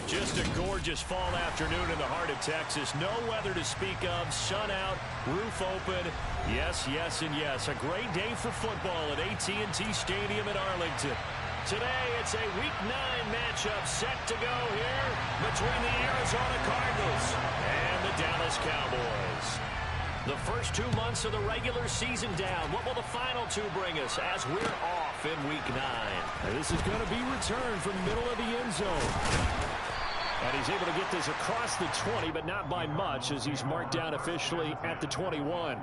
Just a gorgeous fall afternoon in the heart of Texas. No weather to speak of. Sun out, roof open. Yes, yes, and yes. A great day for football at AT&T Stadium in Arlington. Today, it's a Week 9 matchup set to go here between the Arizona Cardinals and the Dallas Cowboys. The first 2 months of the regular season down. What will the final two bring us as we're off in Week 9? This is going to be returned from the middle of the end zone. And he's able to get this across the 20, but not by much as he's marked down officially at the 21.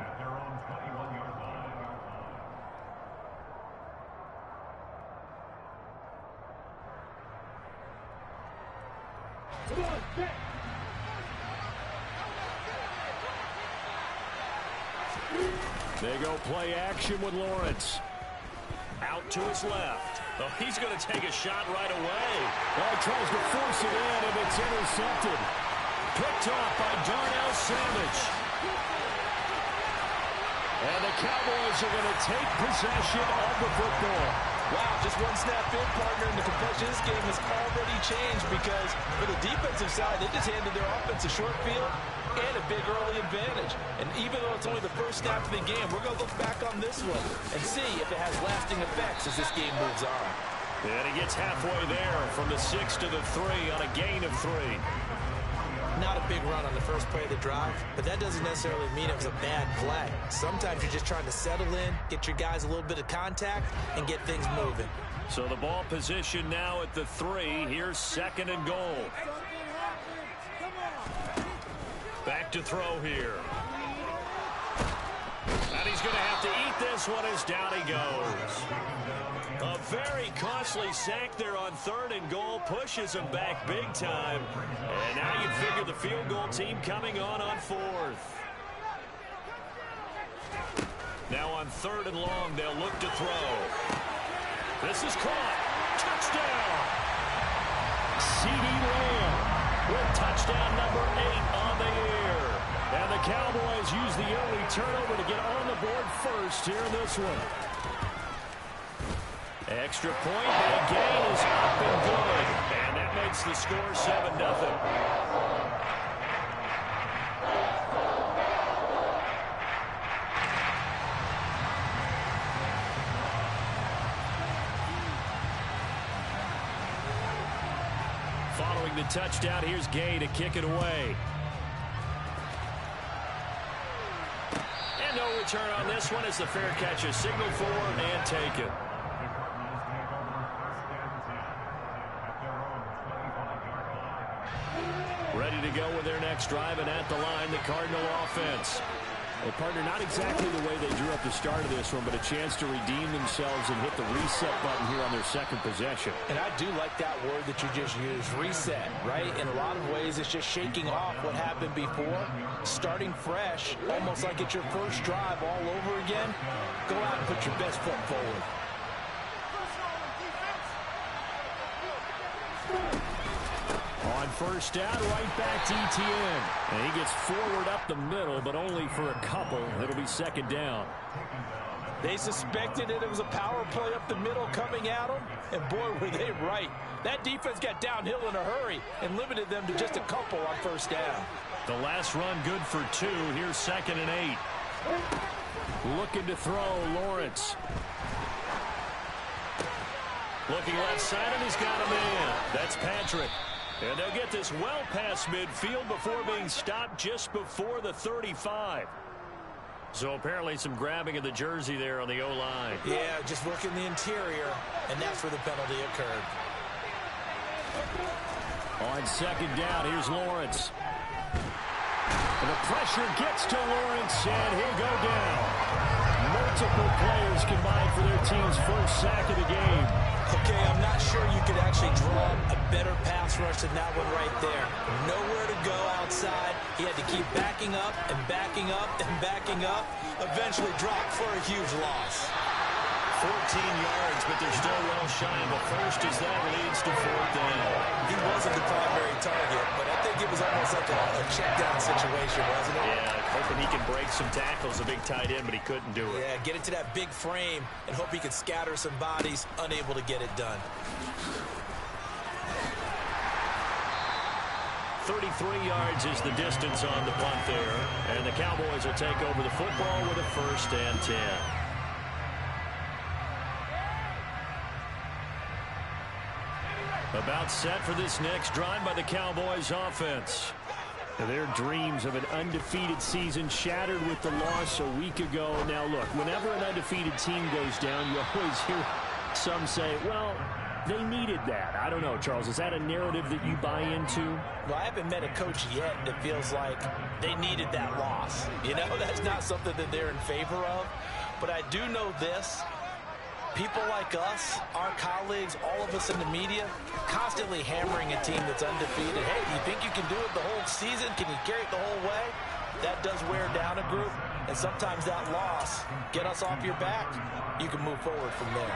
They go play action with Lawrence. Out to his left. Oh, he's going to take a shot right away. Oh, he tries to force it in, and it's intercepted. Picked off by Darnell Savage. And the Cowboys are going to take possession of the football. Wow, just one snap in, partner, and the complexion of this game has already changed because for the defensive side, they just handed their offense a short field and a big early advantage. And even though it's only the first snap of the game, we're going to look back on this one and see if it has lasting effects as this game moves on. And he gets halfway there from the 6 to the 3 on a gain of 3. Not a big run on the first play of the drive, but that doesn't necessarily mean it was a bad play. Sometimes you're just trying to settle in, get your guys a little bit of contact, and get things moving. So the ball position now at the 3. Here's 2nd and goal. Back to throw here. And he's going to have to eat this one as down he goes. A very costly sack there on 3rd and goal. Pushes him back big time. And now you'd figure the field goal team coming on 4th. Now on 3rd and long, they'll look to throw. This is caught. Touchdown! CeeDee Lamb with touchdown number 8 on the year. And the Cowboys use the early turnover to get on the board first here in this one. Extra point, and the gain is up and good. And that makes the score 7-0. Following the touchdown, here's Gay to kick it away. And no return on this one as the fair catch is signaled for and taken. Ready to go with their next drive, and at the line, the Cardinal offense. Well, partner, not exactly the way they drew up the start of this one, but a chance to redeem themselves and hit the reset button here on their second possession. And I do like that word that you just used, reset, right? In a lot of ways, it's just shaking off what happened before, starting fresh, almost like it's your first drive all over again. Go out and put your best foot forward. On first down, right back to Etienne. And he gets forward up the middle, but only for a couple. It'll be 2nd down. They suspected it was a power play up the middle coming at them, and boy, were they right. That defense got downhill in a hurry and limited them to just a couple on first down. The last run good for 2. Here's 2nd and 8. Looking to throw, Lawrence. Looking left side, and he's got a man. That's Patrick. And they'll get this well past midfield before being stopped just before the 35. So apparently some grabbing of the jersey there on the O-line. Yeah, just working the interior, and that's where the penalty occurred. On 2nd down, here's Lawrence. And the pressure gets to Lawrence, and he'll go down. Multiple players combined for their team's first sack of the game. Okay, I'm not sure you could actually draw a better pass rush than that one right there. Nowhere to go outside. He had to keep backing up and backing up and backing up. Eventually dropped for a huge loss. 14 yards, but they're still well shy of a first as that leads to 4th down. He wasn't the primary target, but I think it was almost like a check down situation, wasn't it? Yeah, hoping he can break some tackles, a big tight end, but he couldn't do it. Yeah, get it to that big frame and hope he could scatter some bodies, unable to get it done. 33 yards is the distance on the punt there. And the Cowboys will take over the football with a 1st and 10. About set for this next drive by the Cowboys offense. Their dreams of an undefeated season shattered with the loss a week ago. Now, look, whenever an undefeated team goes down, you always hear some say, well, they needed that. I don't know, Charles. Is that a narrative that you buy into? Well, I haven't met a coach yet that feels like they needed that loss. You know, that's not something that they're in favor of. But I do know this. People like us, our colleagues, all of us in the media, constantly hammering a team that's undefeated. Hey, do you think you can do it the whole season? Can you carry it the whole way? That does wear down a group, and sometimes that loss, get us off your back, you can move forward from there.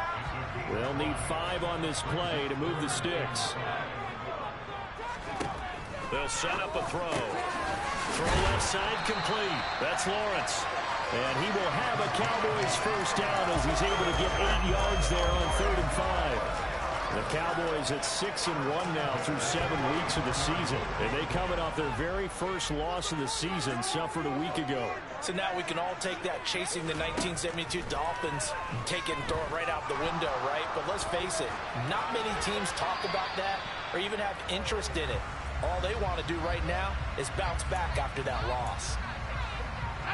They'll need 5 on this play to move the sticks. They'll set up a throw. Throw left side complete. That's Lawrence. And he will have a Cowboys 1st down as he's able to get 8 yards there on 3rd and 5. The Cowboys at 6-1 now through 7 weeks of the season. And they coming off their very first loss of the season, suffered a week ago. So now we can all take that chasing the 1972 Dolphins, take it and throw it right out the window, right? But let's face it, not many teams talk about that or even have interest in it. All they want to do right now is bounce back after that loss.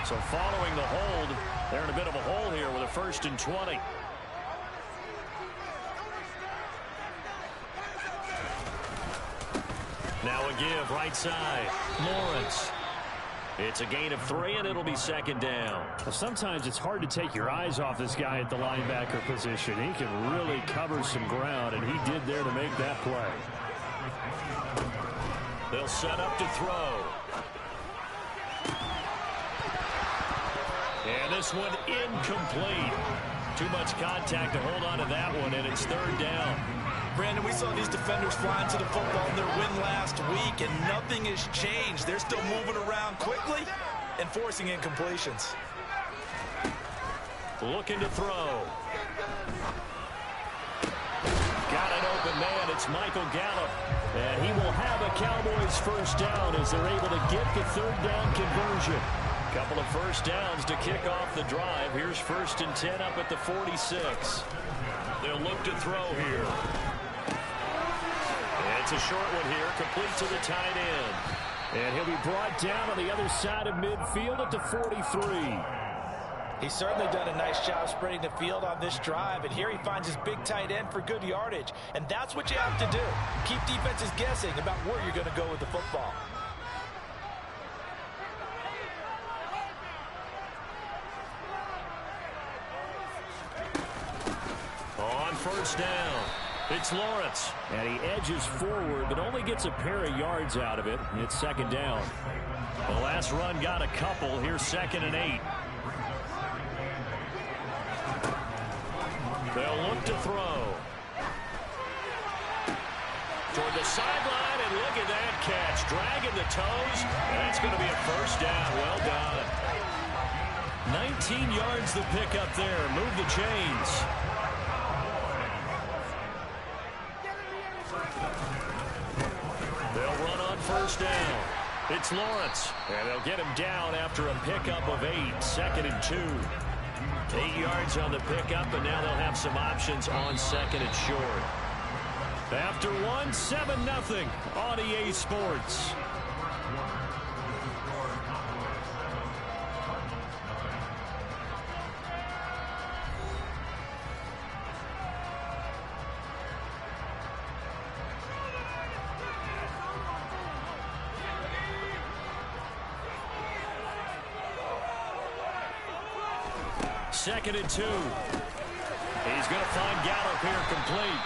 So following the hold, they're in a bit of a hole here with a 1st and 20. Now a give right side. Lawrence. It's a gain of 3, and it'll be 2nd down. Well, sometimes it's hard to take your eyes off this guy at the linebacker position. He can really cover some ground, and he did there to make that play. They'll set up to throw. And this one incomplete. Too much contact to hold on to that one, and it's 3rd down. Brandon, we saw these defenders flying to the football in their win last week, and nothing has changed. They're still moving around quickly and forcing incompletions. Looking to throw. Got an open man. It's Michael Gallup. And he will have a Cowboys 1st down as they're able to get the 3rd down conversion. Couple of 1st downs to kick off the drive. Here's 1st and 10 up at the 46. They'll look to throw here. It's a short one here, complete to the tight end. And he'll be brought down on the other side of midfield at the 43. He's certainly done a nice job spreading the field on this drive, and here he finds his big tight end for good yardage. And that's what you have to do. Keep defenses guessing about where you're going to go with the football. On 1st down, it's Lawrence. And he edges forward, but only gets a pair of yards out of it. And it's 2nd down. The last run got a couple. Here's 2nd and 8. They'll look to throw. Toward the sideline, and look at that catch. Dragging the toes, and that's going to be a 1st down. Well done. 19 yards the pick up there. Move the chains. They'll run on 1st down. It's Lawrence. And they'll get him down after a pickup of 8. 2nd and 2. 8 yards on the pickup, and now they'll have some options on 2nd and short. After 1, 7-0 on EA Sports. Second and 2. He's going to find Gallup here complete.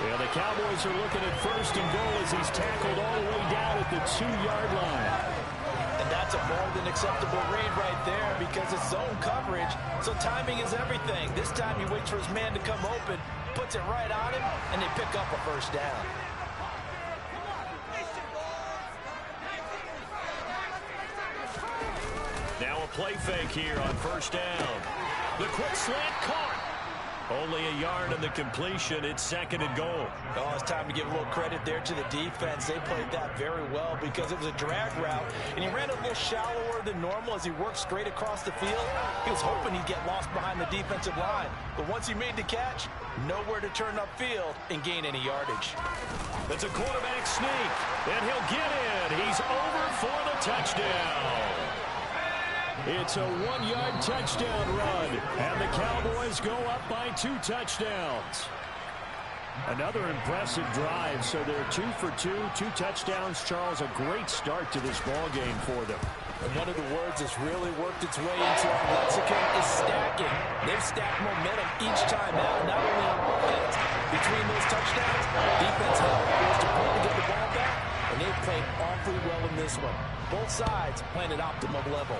Yeah, the Cowboys are looking at 1st and goal as he's tackled all the way down at the 2-yard line. And that's a more than acceptable read right there because it's zone coverage, so timing is everything. This time he waits for his man to come open, puts it right on him, and they pick up a 1st down. Now a play fake here on 1st down. The quick slant caught. Only a yard on the completion. It's 2nd and goal. Oh, it's time to give a little credit there to the defense. They played that very well because it was a drag route, and he ran a little shallower than normal as he worked straight across the field. He was hoping he'd get lost behind the defensive line, but once he made the catch, nowhere to turn upfield and gain any yardage. It's a quarterback sneak, and he'll get in. He's over for the touchdown. It's a 1-yard touchdown run, and the Cowboys go up by 2 touchdowns. Another impressive drive, so they're 2 for 2 touchdowns. Charles, a great start to this ball game for them. And one of the words that's really worked its way into our lexicon is stacking. They've stacked momentum each time out, not only on offense. Between those touchdowns, defense held forced to pull to get the ball back, and they've played awfully well in this one. Both sides playing at optimum level.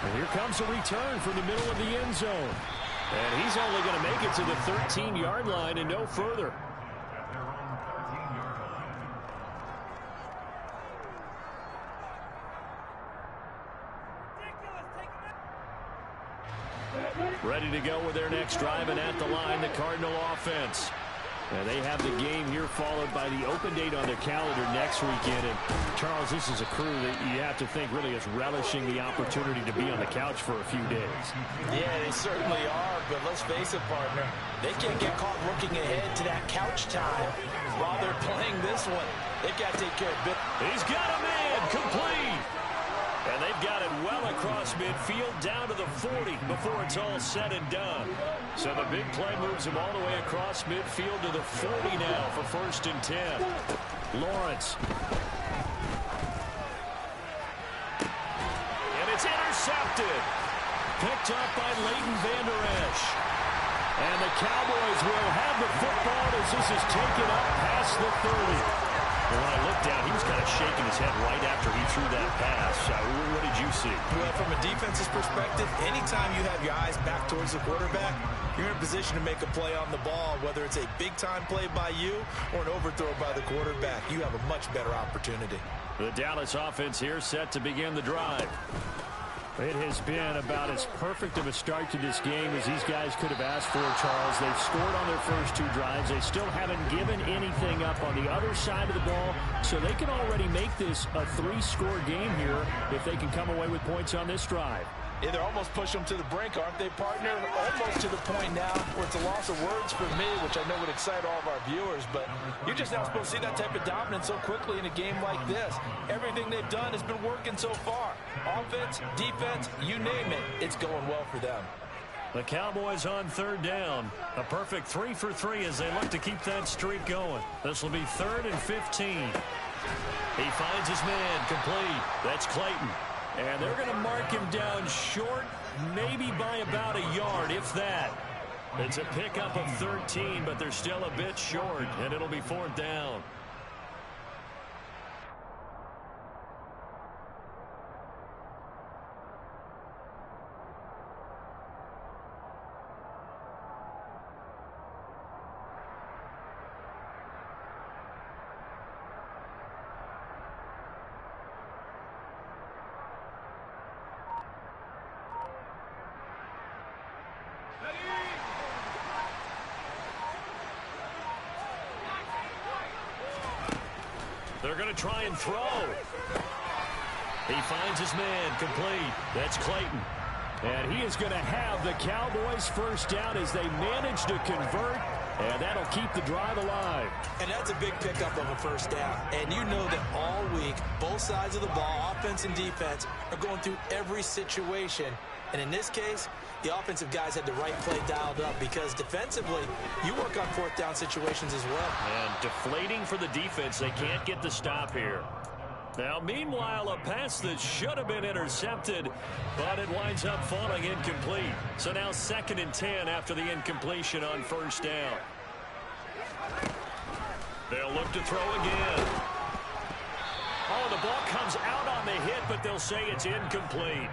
And here comes a return from the middle of the end zone. And he's only going to make it to the 13-yard line and no further. Ready to go with their next drive, and at the line, the Cardinal offense. And they have the game here followed by the open date on their calendar next weekend. And Charles, this is a crew that you have to think really is relishing the opportunity to be on the couch for a few days. Yeah, they certainly are, but let's face it, partner. They can't get caught looking ahead to that couch time while they're playing this one. They've got to take care of it. He's got a man complete. And they've got it well across midfield down to the 40 before it's all said and done. So the big play moves him all the way across midfield to the 40 now for 1st and 10. Lawrence. And it's intercepted. Picked up by Leighton Vander Esch. And the Cowboys will have the football as this is taken up past the 30. And when I looked down, he was kind of shaking his head right after he threw that pass. What did you see? Well, from a defense's perspective, anytime you have your eyes back towards the quarterback, you're in a position to make a play on the ball, whether it's a big-time play by you or an overthrow by the quarterback. You have a much better opportunity. The Dallas offense here set to begin the drive. It has been about as perfect of a start to this game as these guys could have asked for, Charles. They've scored on their first 2 drives. They still haven't given anything up on the other side of the ball, so they can already make this a 3-score game here if they can come away with points on this drive. Yeah, they're almost pushing them to the brink, aren't they, partner? Almost to the point now where it's a loss of words for me, which I know would excite all of our viewers, but you're just not supposed to see that type of dominance so quickly in a game like this. Everything they've done has been working so far. Offense, defense, you name it, it's going well for them. The Cowboys on 3rd down. A perfect 3 for 3 as they look to keep that streak going. This will be 3rd and 15. He finds his man complete. That's Clayton. And they're going to mark him down short, maybe by about a yard, if that. It's a pickup of 13, but they're still a bit short, and it'll be 4th down. They're going to try and throw. He finds his man complete. That's Clayton. And he is going to have the Cowboys first down as they manage to convert, and that'll keep the drive alive. And that's a big pickup of a first down. And you know that all week, both sides of the ball, offense and defense, are going through every situation. And in this case, the offensive guys had the right play dialed up because defensively, you work on 4th down situations as well. And deflating for the defense. They can't get the stop here. Now, meanwhile, a pass that should have been intercepted, but it winds up falling incomplete. So now 2nd and 10 after the incompletion on 1st down. They'll look to throw again. Oh, the ball comes out on the hit, but they'll say it's incomplete.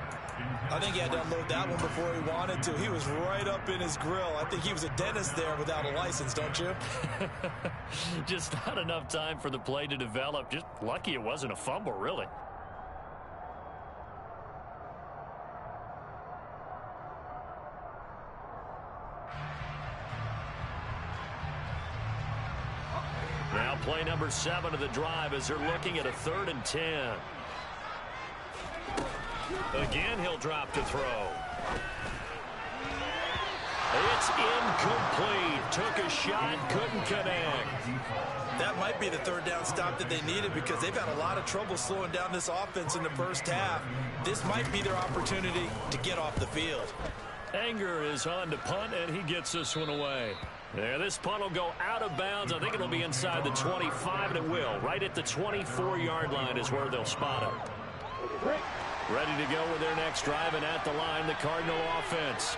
I think he had to unload that one before he wanted to. He was right up in his grill. I think he was a dentist there without a license, don't you? Just not enough time for the play to develop. Just lucky it wasn't a fumble, really. play number 7 of the drive as they're looking at a 3rd and 10. Again, he'll drop to throw. It's incomplete. Took a shot, couldn't connect. That might be the 3rd down stop that they needed because they've had a lot of trouble slowing down this offense in the first half. This might be their opportunity to get off the field. Anger is on to punt, and he gets this one away. There, this punt will go out of bounds. I think it'll be inside the 25, and it will. Right at the 24-yard line is where they'll spot it. Ready to go with their next drive, and at the line, the Cardinal offense.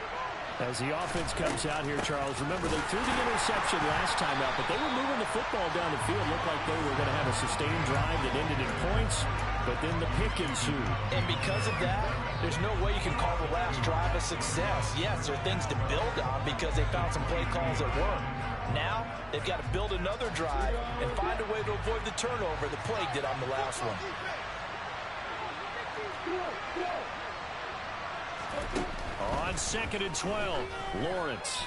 As the offense comes out here, Charles, remember they threw the interception last time out, but they were moving the football down the field. Looked like they were going to have a sustained drive that ended in points, but then the pick ensued. And because of that, there's no way you can call the last drive a success. Yes, there are things to build on because they found some play calls that work. Now, they've got to build another drive and find a way to avoid the turnover the Plague did on the last one. On 2nd and 12, Lawrence.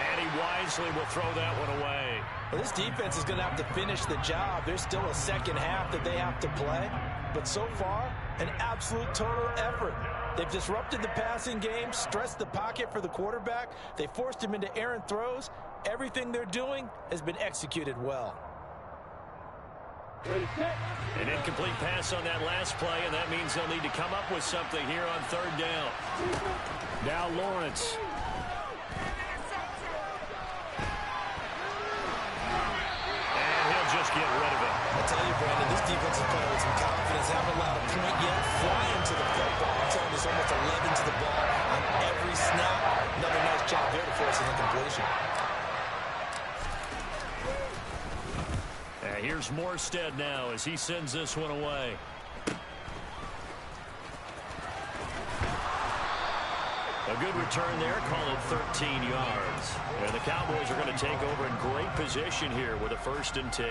And he wisely will throw that one away. Well, this defense is going to have to finish the job. There's still a second half that they have to play. But so far, an absolute total effort. They've disrupted the passing game, stressed the pocket for the quarterback. They forced him into errant throws. Everything they're doing has been executed well. An incomplete pass on that last play, and that means they'll need to come up with something here on 3rd down. Now Lawrence. And he'll just get rid of it. I tell you, Brandon, this defense is playing with some confidence. Haven't allowed a point yet. Flying to the football. I'm telling you, there's almost 11 to the ball on every snap. Another nice job there to force an incompletion. Here's Morstead now as he sends this one away. A good return there, call it 13 yards. And the Cowboys are going to take over in great position here with a 1st and 10.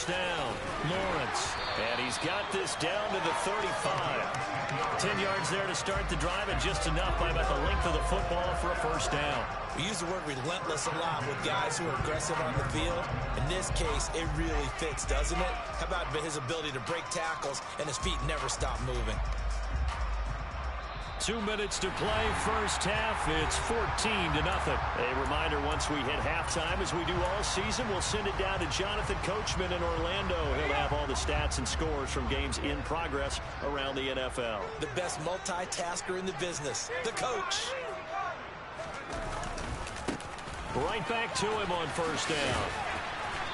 Down, Lawrence, and he's got this down to the 35. 10 yards there to start the drive, and just enough by about the length of the football for a 1st down. We use the word relentless a lot with guys who are aggressive on the field. In this case, it really fits, doesn't it? How about his ability to break tackles and his feet never stop moving? 2 minutes to play, first half. It's 14-0. A reminder, once we hit halftime, as we do all season, we'll send it down to Jonathan Coachman in Orlando. He'll have all the stats and scores from games in progress around the NFL. The best multitasker in the business, the coach. Right back to him on 1st down.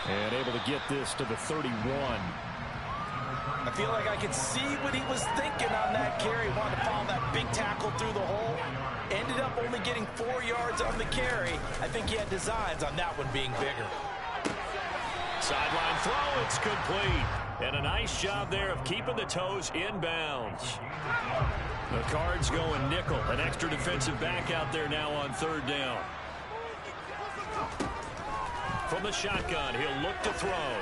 And able to get this to the 31. I feel like I could see what he was thinking on that carry. Wanted to follow that big tackle through the hole. Ended up only getting 4 yards on the carry. I think he had designs on that one being bigger. Sideline throw, it's complete. And a nice job there of keeping the toes in bounds. The Cards going nickel. An extra defensive back out there now on 3rd down. From the shotgun, he'll look to throw.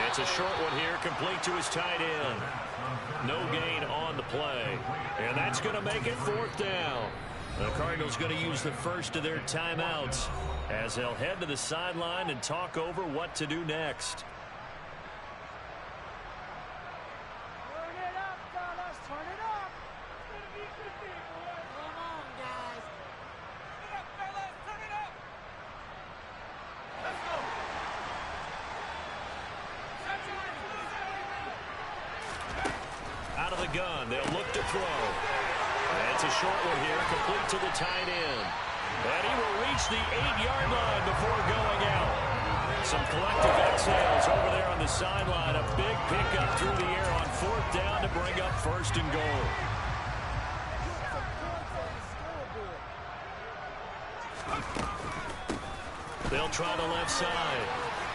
It's a short one here, complete to his tight end. No gain on the play. And that's going to make it 4th down. The Cardinals going to use the first of their timeouts as they'll head to the sideline and talk over what to do next. Turn it up, fellas. Turn it up. Come on, guys. Turn it up, fellas. Turn it up. Let's go. Out of the gun, they'll look to throw. And it's a short one here, complete to the tight end. And he will reach the 8-yard line before going out. Some collective exhales over there on the sideline. A big pickup through the air on 4th down to bring up 1st and goal. They'll try the left side.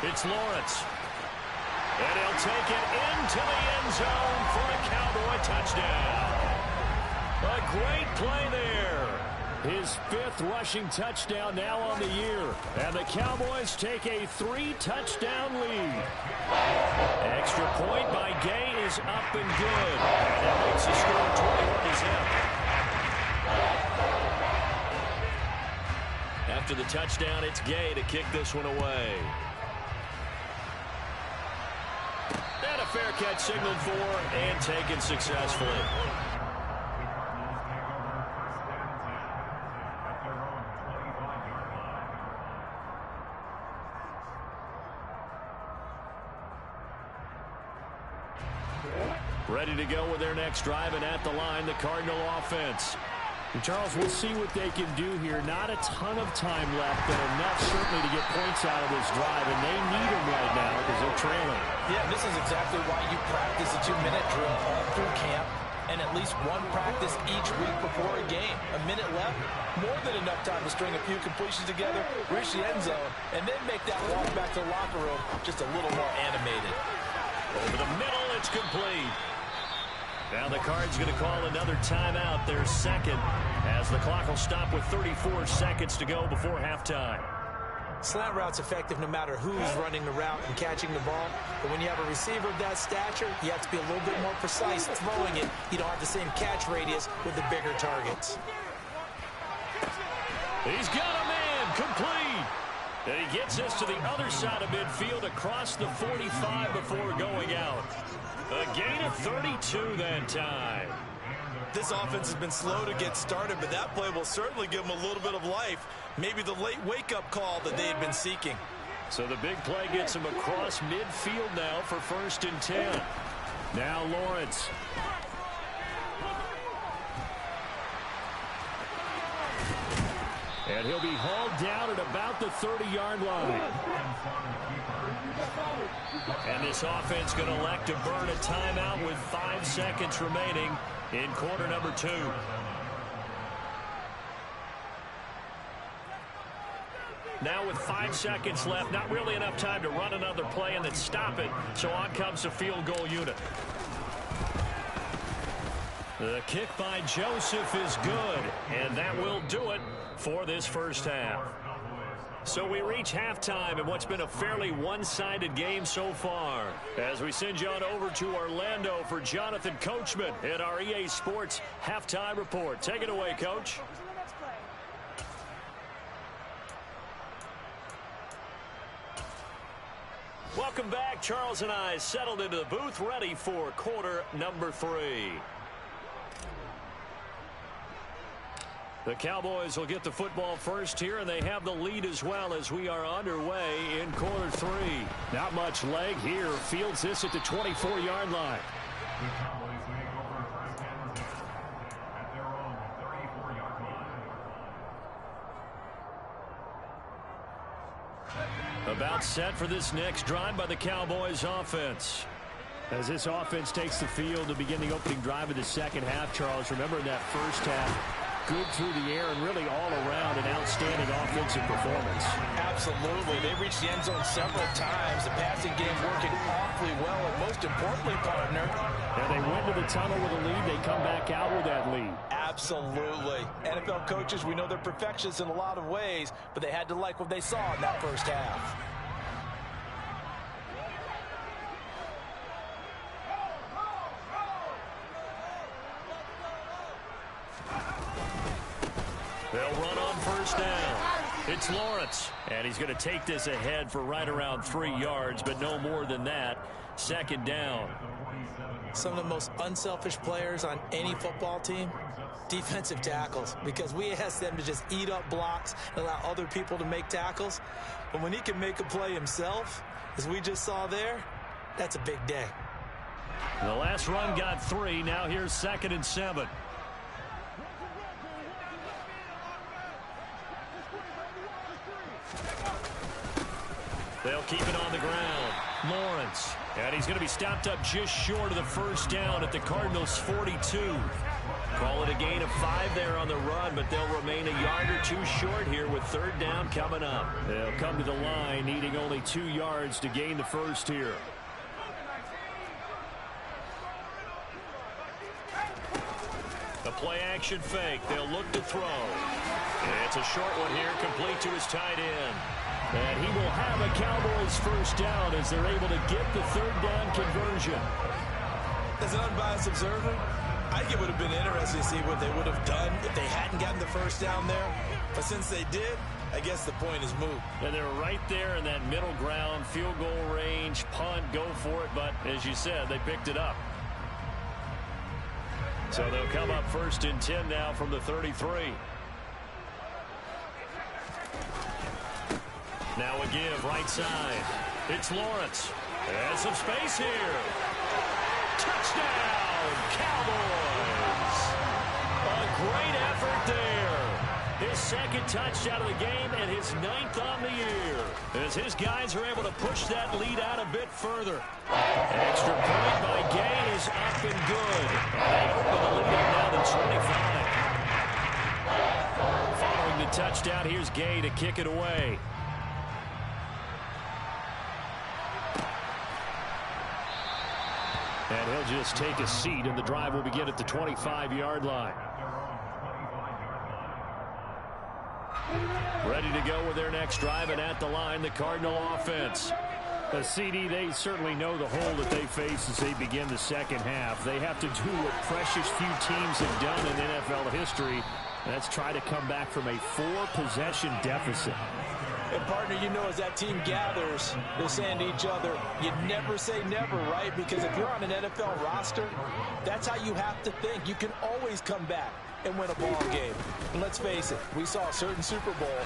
It's Lawrence. And he'll take it into the end zone for a Cowboy touchdown. A great play there. His 5th rushing touchdown now on the year. And the Cowboys take a 3-touchdown lead. Extra point by Gay is up and good. And that makes the score 21-0. After the touchdown, it's Gay to kick this one away. And a fair catch signaled for and taken successfully. Ready to go with their next drive, and at the line, the Cardinal offense. And Charles, we'll see what they can do here. Not a ton of time left, but enough certainly to get points out of this drive, and they need them right now because they're trailing. Yeah, this is exactly why you practice a 2-minute drill all through camp, and at least one practice each week before a game. A minute left, more than enough time to string a few completions together, reach the end zone, and then make that walk back to the locker room just a little more animated. Over the middle, it's complete. Now the Cards going to call another timeout, their second, as the clock will stop with 34 seconds to go before halftime. Slant route's effective no matter who's running the route and catching the ball. But when you have a receiver of that stature, you have to be a little bit more precise throwing it. You don't have the same catch radius with the bigger targets. He's got a man, complete. And he gets us to the other side of midfield across the 45 before going out. A gain of 32 that time. This offense has been slow to get started, but that play will certainly give them a little bit of life. Maybe the late wake-up call that they had been seeking. So the big play gets him across midfield now for 1st and 10. Now Lawrence. And he'll be hauled down at about the 30-yard line. And this offense going to elect to burn a timeout with 5 seconds remaining in quarter number 2. Now with 5 seconds left, not really enough time to run another play and then stop it. So on comes the field goal unit. The kick by Joseph is good, and that will do it for this first half. So we reach halftime in what's been a fairly one-sided game so far. As we send you on over to Orlando for Jonathan Coachman at our EA Sports Halftime Report. Take it away, Coach. Welcome back. Charles and I settled into the booth, ready for quarter number 3. The Cowboys will get the football first here, and they have the lead as well as we are underway in quarter 3. Not much leg here. Fields this at the 24-yard line. The Cowboys may go for first and 10 at their own 34-yard line. About set for this next drive by the Cowboys offense. As this offense takes the field to begin the opening drive of the second half, Charles, remember in that first half, good through the air and really all around an outstanding offensive performance. Absolutely. They reached the end zone several times. The passing game working awfully well, and most importantly, partner, and they went to the tunnel with a lead. They come back out with that lead. Absolutely. NFL coaches, we know they're perfectionists in a lot of ways, but they had to like what they saw in that first half. They'll run on first down. It's Lawrence, and he's going to take this ahead for right around 3 yards, but no more than that. Second down. Some of the most unselfish players on any football team, defensive tackles, because we ask them to just eat up blocks and allow other people to make tackles. But when he can make a play himself, as we just saw there, that's a big day. The last run got 3. Now here's 2nd and 7. They'll keep it on the ground. Lawrence. And he's going to be stopped up just short of the first down at the Cardinals' 42. Call it a gain of 5 there on the run, but they'll remain a yard or 2 short here with 3rd down coming up. They'll come to the line needing only 2 yards to gain the first here. The play action fake. They'll look to throw. It's a short one here, complete to his tight end. And he will have a Cowboys first down as they're able to get the third down conversion. As an unbiased observer, I think it would have been interesting to see what they would have done if they hadn't gotten the first down there. But since they did, I guess the point is moot. And they're right there in that middle ground, field goal range, punt, go for it. But as you said, they picked it up. So they'll come up first and 10 now from the 33. Now a give right side. It's Lawrence. And some space here. Touchdown, Cowboys. A great effort there. His second touchdown of the game and his 9th on the year. As his guys are able to push that lead out a bit further. An extra point by Gay is up and good. They open the lead up now to 25. Following the touchdown, here's Gay to kick it away. And he'll just take a seat, and the drive will begin at the 25-yard line. Ready to go with their next drive, and at the line, the Cardinal offense. CD, they certainly know the hole that they face as they begin the second half. They have to do what precious few teams have done in NFL history. That's try to come back from a 4-possession deficit. And, partner, you know, as that team gathers, they're saying to each other, you never say never, right? Because if you're on an NFL roster, that's how you have to think. You can always come back and win a ball game. And let's face it, we saw a certain Super Bowl,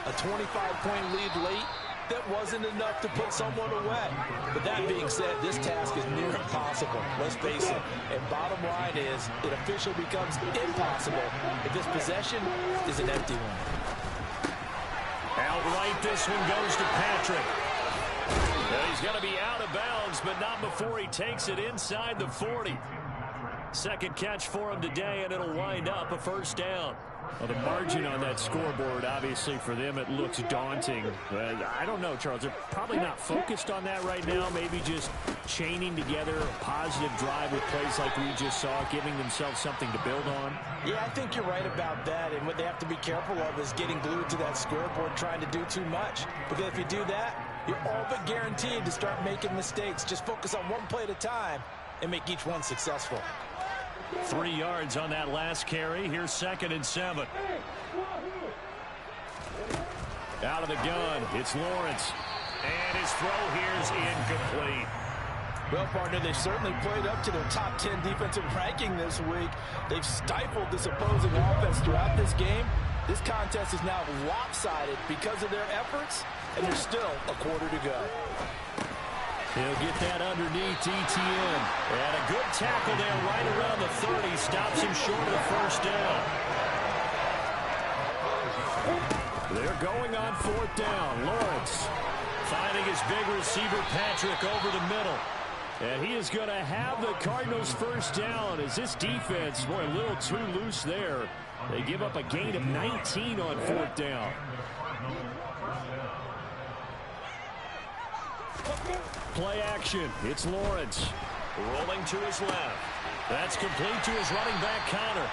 a 25-point lead late, that wasn't enough to put someone away. But that being said, this task is near impossible. Let's face it. And bottom line is, it officially becomes impossible if this possession is an empty one. Outright, this one goes to Patrick. Well, he's going to be out of bounds, but not before he takes it inside the 40. Second catch for him today, and it'll wind up a first down. Well, the margin on that scoreboard, obviously, for them, it looks daunting. But I don't know, Charles. They're probably not focused on that right now. Maybe just chaining together a positive drive with plays like we just saw, giving themselves something to build on. Yeah, I think you're right about that. And what they have to be careful of is getting glued to that scoreboard, trying to do too much. Because if you do that, you're all but guaranteed to start making mistakes. Just focus on one play at a time and make each one successful. 3 yards on that last carry. Here's 2nd and 7. Out of the gun, it's Lawrence. And his throw here is incomplete. Well, partner, they've certainly played up to their top 10 defensive ranking this week. They've stifled this opposing offense throughout this game. This contest is now lopsided because of their efforts, and there's still a quarter to go. He'll get that underneath ETN. And a good tackle there right around the 30. Stops him short of the first down. They're going on 4th down. Lawrence finding his big receiver Patrick over the middle. And he is going to have the Cardinals first down as this defense, boy, a little too loose there. They give up a gain of 19 on 4th down. Play action. It's Lawrence. Rolling to his left. That's complete to his running back Connor.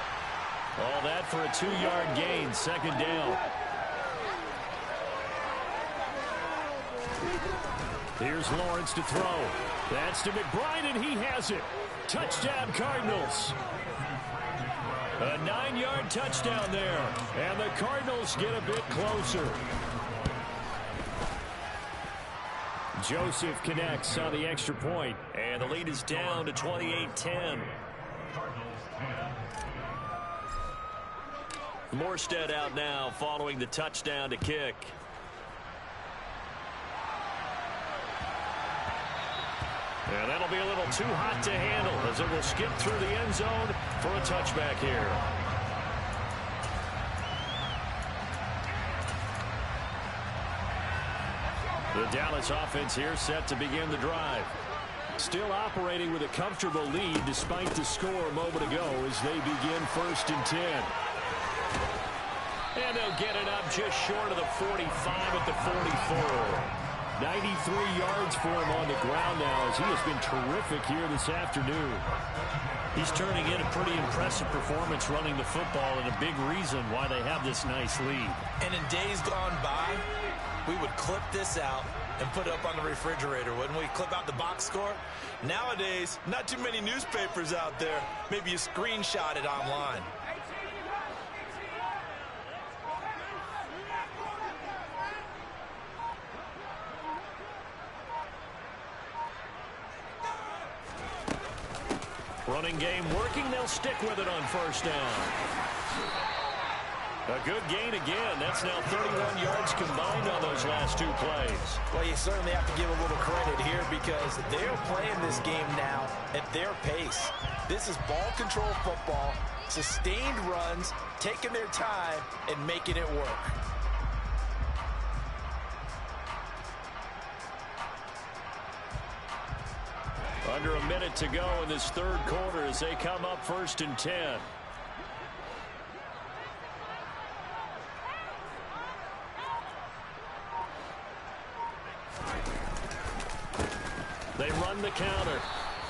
All that for a 2-yard gain. 2nd down. Here's Lawrence to throw. That's to McBride, and he has it. Touchdown, Cardinals. A 9-yard touchdown there. And the Cardinals get a bit closer. Joseph connects on the extra point, and the lead is down to 28-10. Morstead out now following the touchdown to kick. And that'll be a little too hot to handle as it will skip through the end zone for a touchback here. The Dallas offense here set to begin the drive. Still operating with a comfortable lead despite the score a moment ago as they begin 1st and 10. And they'll get it up just short of the 45 at the 44. 93 yards for him on the ground now, as he has been terrific here this afternoon. He's turning in a pretty impressive performance running the football, and a big reason why they have this nice lead. And in days gone by, we would clip this out and put it up on the refrigerator, wouldn't we? Clip out the box score. Nowadays, not too many newspapers out there. Maybe you screenshot it online. Running game working. They'll stick with it on first down. A good gain again. That's now 31 yards combined on those last two plays. Well, you certainly have to give a little credit here because they're playing this game now at their pace. This is ball control football, sustained runs, taking their time, and making it work. Under a minute to go in this third quarter as they come up 1st and 10. They run the counter.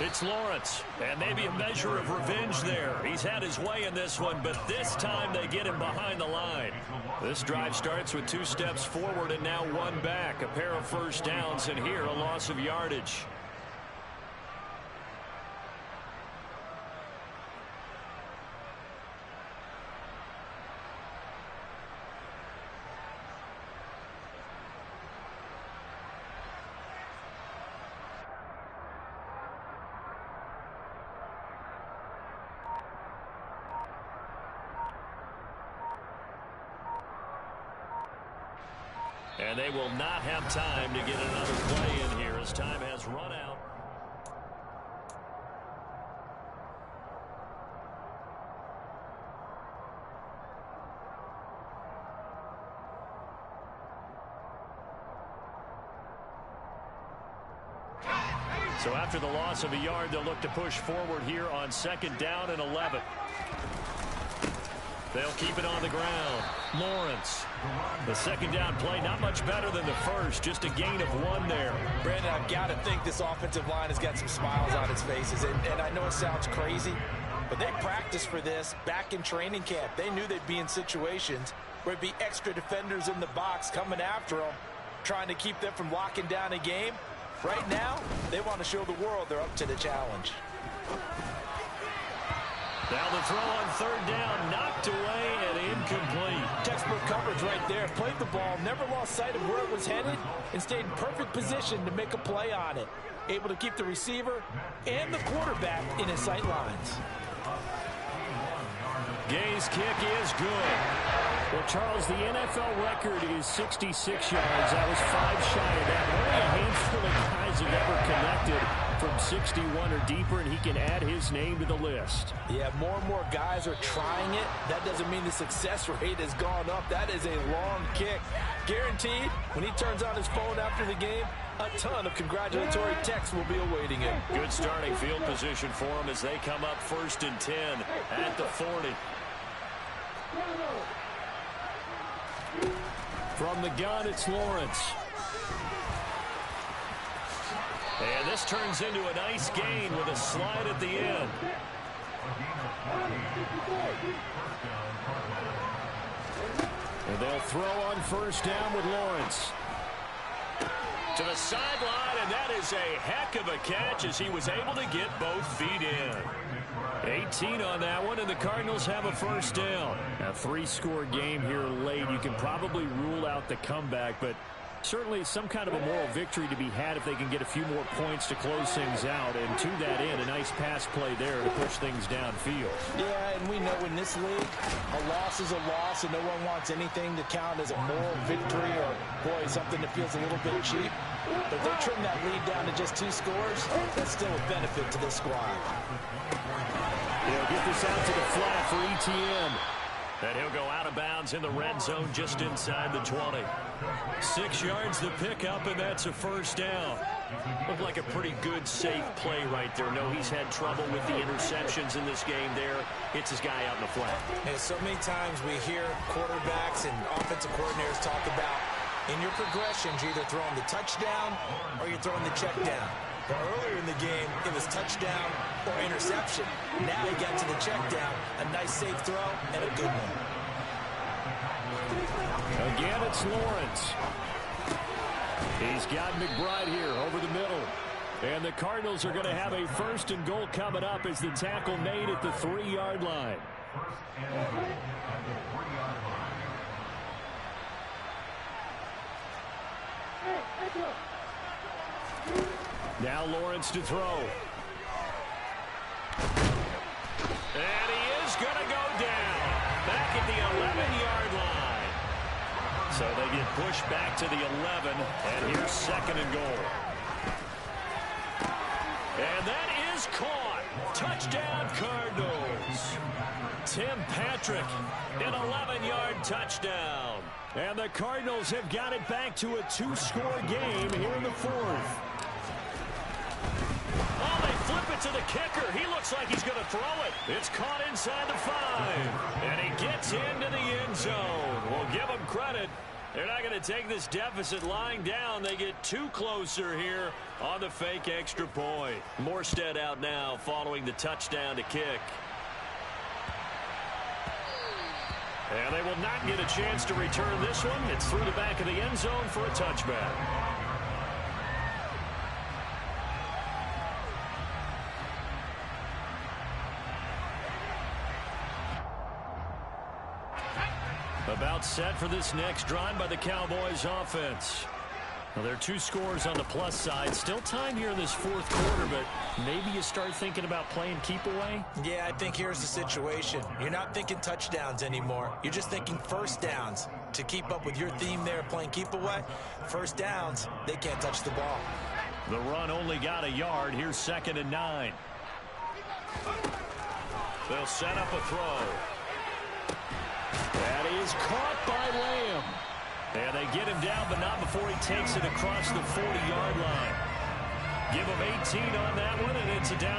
It's Lawrence, and maybe a measure of revenge there. He's had his way in this one, but this time they get him behind the line. This drive starts with 2 steps forward and now 1 back. A pair of first downs, and here a loss of yardage. And they will not have time to get another play in here as time has run out. So after the loss of a yard, they'll look to push forward here on 2nd down and 11. They'll keep it on the ground. Lawrence. The 2nd down play, not much better than the first. Just a gain of 1 there. Brandon, I've got to think this offensive line has got some smiles on its faces. And I know it sounds crazy, but they practiced for this back in training camp. They knew they'd be in situations where it'd be extra defenders in the box coming after them, trying to keep them from locking down a game. Right now, they want to show the world they're up to the challenge. Now the throw on 3rd down, knocked away and incomplete. Textbook coverage right there. Played the ball, never lost sight of where it was headed, and stayed in perfect position to make a play on it. Able to keep the receiver and the quarterback in his sight lines. Gay's kick is good. Well, Charles, the NFL record is 66 yards. That was 5 shy of that. Only a handful of guys have ever connected from 61 or deeper, and he can add his name to the list. Yeah, more and more guys are trying it. That doesn't mean the success rate has gone up. That is a long kick. Guaranteed, when he turns on his phone after the game, a ton of congratulatory texts will be awaiting him. Good starting field position for him as they come up 1st and 10 at the 40. From the gun, it's Lawrence. And this turns into a nice gain with a slide at the end. And they'll throw on 1st down with Lawrence. To the sideline, and that is a heck of a catch as he was able to get both feet in. 18 on that one, and the Cardinals have a 1st down. A 3-score game here late. You can probably rule out the comeback, but certainly some kind of a moral victory to be had if they can get a few more points to close things out. And to that end, a nice pass play there to push things downfield. Yeah, and we know in this league, a loss is a loss, and no one wants anything to count as a moral victory or, boy, something that feels a little bit cheap. But if they trim that lead down to just 2 scores, that's still a benefit to this squad. They'll get this out to the flat for ETN. And he'll go out of bounds in the red zone just inside the 20. 6 yards the pickup, and that's a 1st down. Looked like a pretty good, safe play right there. No, he's had trouble with the interceptions in this game there. Hits his guy out in the flat. And so many times we hear quarterbacks and offensive coordinators talk about In your progressions, you're either throwing the touchdown or you're throwing the check down. But earlier in the game, it was touchdown or interception. Now he got to the check down, a nice safe throw, and a good one. Again, it's Lawrence. He's got McBride here over the middle. And the Cardinals are going to have a 1st and goal coming up as the tackle made at the 3-yard line. First and goal at the 3-yard line. Now Lawrence to throw. And he is going to go down back at the 11-yard line. So they get pushed back to the 11, and here's 2nd and goal. And that is caught. Touchdown, Cardinals. Tim Patrick, an 11-yard touchdown. And the Cardinals have got it back to a 2-score game here in the 4th. Oh, they flip it to the kicker. He looks like he's going to throw it. It's caught inside the 5. And he gets into the end zone. We'll give him credit. They're not going to take this deficit lying down. They get 2 closer here on the fake extra point. Morstead out now following the touchdown to kick. And they will not get a chance to return this one. It's through the back of the end zone for a touchback. About set for this next drive by the Cowboys offense. Well, there are 2 scores on the plus side. Still time here in this 4th quarter, but maybe you start thinking about playing keep away? Yeah, I think here's the situation. You're not thinking touchdowns anymore. You're just thinking first downs. To keep up with your theme there, playing keep away, first downs, they can't touch the ball. The run only got a yard. Here's 2nd and 9. They'll set up a throw. That is caught by Lamb. And they get him down, but not before he takes it across the 40-yard line. Give him 18 on that one, and it's a down.